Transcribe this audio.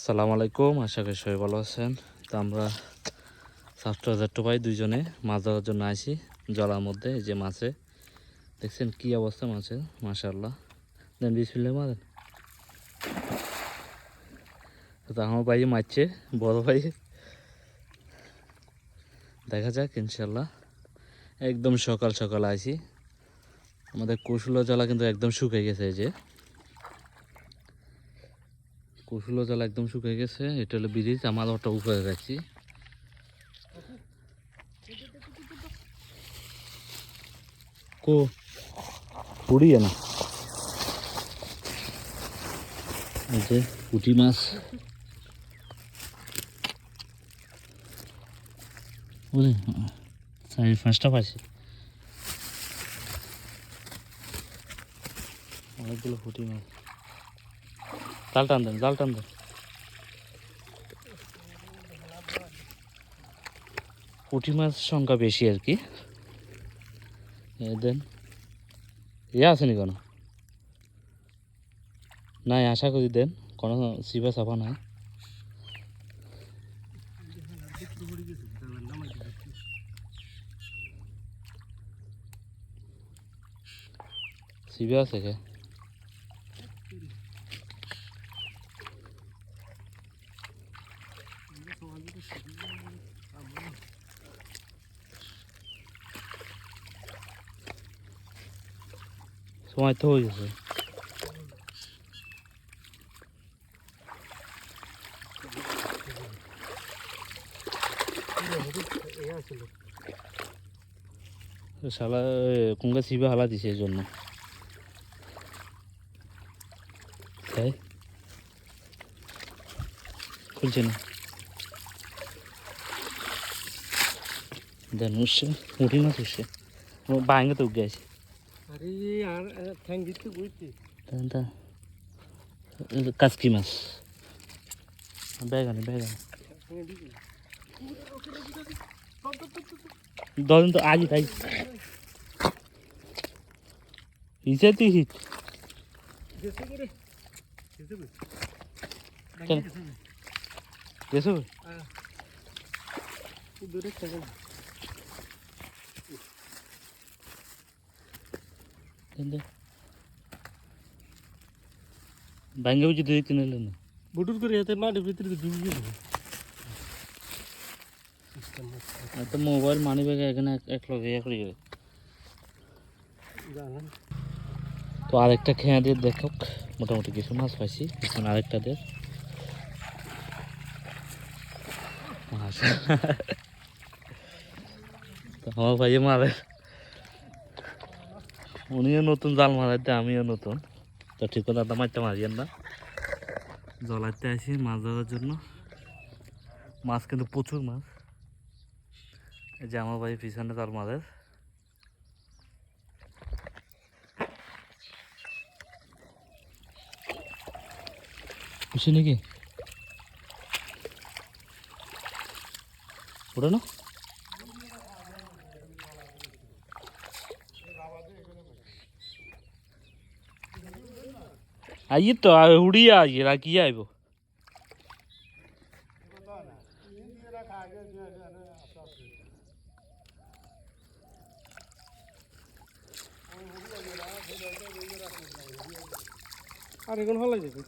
সালাম আলাইকুম, আশা করি সবাই ভালো আছেন। তো আমরা ছাত্র ছাত্র ভাই দুইজনে মাছ ধরার জন্য আসি জলার মধ্যে। এই যে মাছে দেখছেন কি অবস্থা মাছের, মাশাআল্লাহ। দেন বিসমিল্লাহ মারেন। তো আমার ভাই মারছে, বড় ভাই। দেখা যাক ইনশাল্লাহ। একদম সকাল সকাল আসি, আমাদের কৌশল জলা কিন্তু একদম শুকিয়ে গেছে। এই যে কৌশল জলা একদম শুকিয়ে গেছে। এটা হলো ব্রিজ, আমার ওটা উপরে রাখছি। কো পুড়িয়ে না, এই যে পুঁটি মাছ। ওরে চারি পাঁচটা পাইছি, অনেকগুলো পুঁটি মাছ। জাল টান দেন, জাল টান দেন। পুঁটি মাছ সংখ্যা বেশি আর কি। দেন আসেনি কোনো, নাই আশা করি দেন কোনো সিবা চাপা নাই। সিবা আছে কে? সময় তো হয়ে গেছে। শালা কোনটা সিবা হালা দিছে এই জন্য। তাই খুলছে না। দেন উঠছে, পুঁটি মাছ উঠছে, বাইঙ্গে তো উঠে আছে। কাসকি মাছ, বেগানি বেগানি ধরেন তো আজই তাই হিসে তুই হিট গেছো। ভাঙ্গে বুঝি দুই তিন এলেন বুটুর করে এতে মাটির ভিতরে ঢুকিয়ে দেবে। তো মোবাইল মানি ব্যাগে এখানে এক লগে ইয়ে করি। তো আরেকটা খেয়া দিয়ে দেখক, মোটামুটি কিছু মাছ পাইছি। এখন আরেকটা দিয়ে তো আমার ভাইয়ে মারে, উনিও নতুন জাল মারাইতে, আমিও নতুন। তো ঠিক কথা মারতে মারিয়েন না, জলাইতে আসি মাছ ধরার জন্য। মাছ কিন্তু প্রচুর মাছ। এই যে আমার ভাই পিছনে জাল মারে। খুশি নাকি ওটা না? আইয়ে তো উড়িয়ে আইয়ে রাখিয়ে আইব। আর এখন ভালো যাবে।